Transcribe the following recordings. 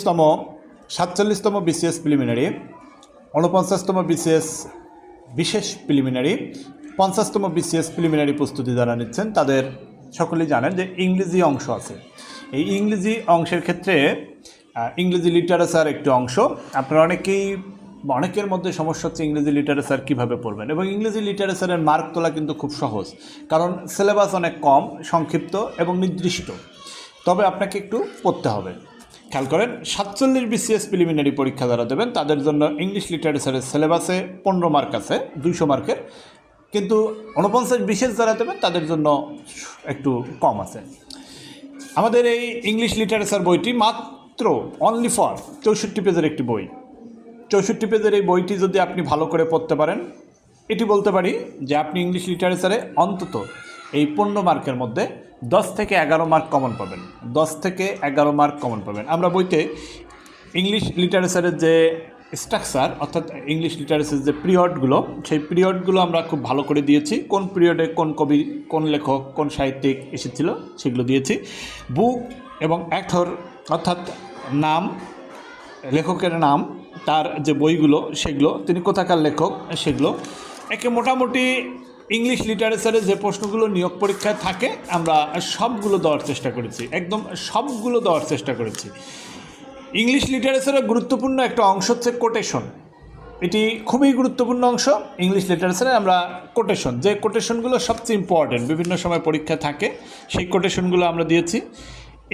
47তম BCS preliminary, 49তম BCS বিশেষ preliminary, 50তম BCS preliminary প্রস্তুতি যারা নিচ্ছেন তাদের সকলেই জানেন যে ইংরেজি অংশ আছে। এই ইংরেজি অংশের ক্ষেত্রে ইংরেজি লিটারেচার একটি অংশ। আপনারা অনেকের মধ্যে সমস্যা হচ্ছে ইংরেজি লিটারেচার কীভাবে পড়বেন, এবং ইংরেজি লিটারেচারের মার্ক তোলা কিন্তু খুব সহজ, কারণ সিলেবাস অনেক কম, সংক্ষিপ্ত এবং নির্দিষ্ট। তবে আপনাকে একটু পড়তে হবে। খেয়াল করেন, 47 বিসিএস প্রিলিমিনারি পরীক্ষা যারা দেবেন তাদের জন্য ইংলিশ লিটারেচারের সিলেবাসে 15 মার্ক আছে, 200 মার্কের, কিন্তু 49 বিশেষ যারা দেবেন তাদের জন্য একটু কম আছে। আমাদের এই ইংলিশ লিটারেচার বইটি মাত্র অনলি ফর 64 পেজের একটি বই। 64 পেজের এই বইটি যদি আপনি ভালো করে পড়তে পারেন, এটি বলতে পারি যে আপনি ইংলিশ লিটারেচারে অন্তত এই 15 মার্কের মধ্যে 10 থেকে 11 মার্ক কমন পাবেন। 10 থেকে 11 মার্ক কমন পাবেন। আমরা বইতে ইংলিশ লিটারেচারের যে স্ট্রাকচার, অর্থাৎ ইংলিশ লিটারেচারের যে পিরিয়ডগুলো, সেই পিরিয়ডগুলো আমরা খুব ভালো করে দিয়েছি। কোন পিরিয়ডে কোন কবি, কোন লেখক, কোন সাহিত্যিক এসেছিল সেগুলো দিয়েছি। বুক এবং অ্যাথর অর্থাৎ নাম, লেখকের নাম, তার যে বইগুলো সেগুলো, তিনি কোথাকার লেখক সেগুলো, একে মোটামুটি ইংলিশ লিটারেচারে যে প্রশ্নগুলো নিয়োগ পরীক্ষায় থাকে আমরা সবগুলো দেওয়ার চেষ্টা করেছি, একদম সবগুলো দেওয়ার চেষ্টা করেছি। ইংলিশ লিটারেচারের গুরুত্বপূর্ণ একটা অংশ হচ্ছে কোটেশন। এটি খুবই গুরুত্বপূর্ণ অংশ ইংলিশ লিটারেচারে। আমরা কোটেশন, যে কোটেশনগুলো সবচেয়ে ইম্পর্ট্যান্ট, বিভিন্ন সময় পরীক্ষা থাকে, সেই কোটেশনগুলো আমরা দিয়েছি।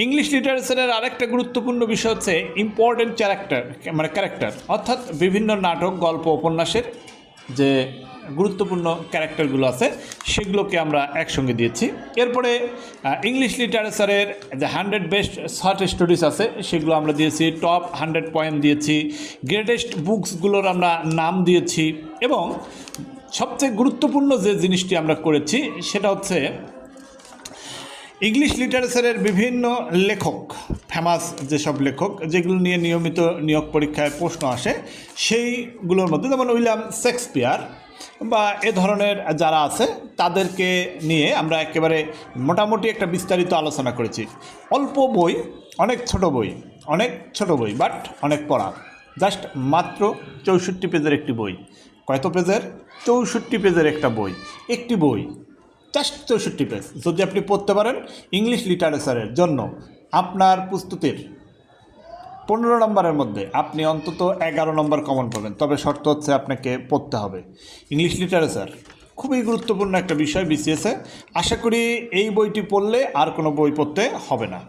ইংলিশ লিটারেচারের আরেকটা গুরুত্বপূর্ণ বিষয় হচ্ছে ইম্পর্ট্যান্ট ক্যারেক্টার, অর্থাৎ বিভিন্ন নাটক, গল্প, উপন্যাসের যে গুরুত্বপূর্ণ ক্যারেক্টারগুলো আছে সেগুলোকে আমরা একসঙ্গে দিয়েছি। এরপরে ইংলিশ লিটারেচারের যে 100 বেস্ট শর্ট স্টোরিজ আছে সেগুলো আমরা দিয়েছি, টপ 100 পয়েন্ট দিয়েছি, গ্রেটেস্ট বুকসগুলোর আমরা নাম দিয়েছি, এবং সবচেয়ে গুরুত্বপূর্ণ যে জিনিসটি আমরা করেছি সেটা হচ্ছে ইংলিশ লিটারেচারের বিভিন্ন লেখক, ফেমাস যেসব লেখক যেগুলো নিয়ে নিয়মিত নিয়োগ পরীক্ষায় প্রশ্ন আসে, সেইগুলোর মধ্যে যেমন উইলিয়াম শেক্সপিয়ার বা এ ধরনের যারা আছে তাদেরকে নিয়ে আমরা একেবারে মোটামুটি একটা বিস্তারিত আলোচনা করেছি। অল্প বই, অনেক ছোট বই, বাট অনেক পড়া। জাস্ট মাত্র 64 পেজের একটি বই। কত পেজের? 64 পেজের একটা বই, একটি বই, জাস্ট 64 পেজ। যদি আপনি পড়তে পারেন, ইংলিশ লিটারেচারের জন্য আপনার প্রস্তুতির 15 নম্বরের মধ্যে আপনি অন্তত 11 নম্বর কমন পাবেন। তবে শর্ত হচ্ছে আপনাকে পড়তে হবে। ইংলিশ লিটারেচার খুবই গুরুত্বপূর্ণ একটা বিষয় বিসিএসে। আশা করি এই বইটি পড়লে আর কোনো বই পড়তে হবে না।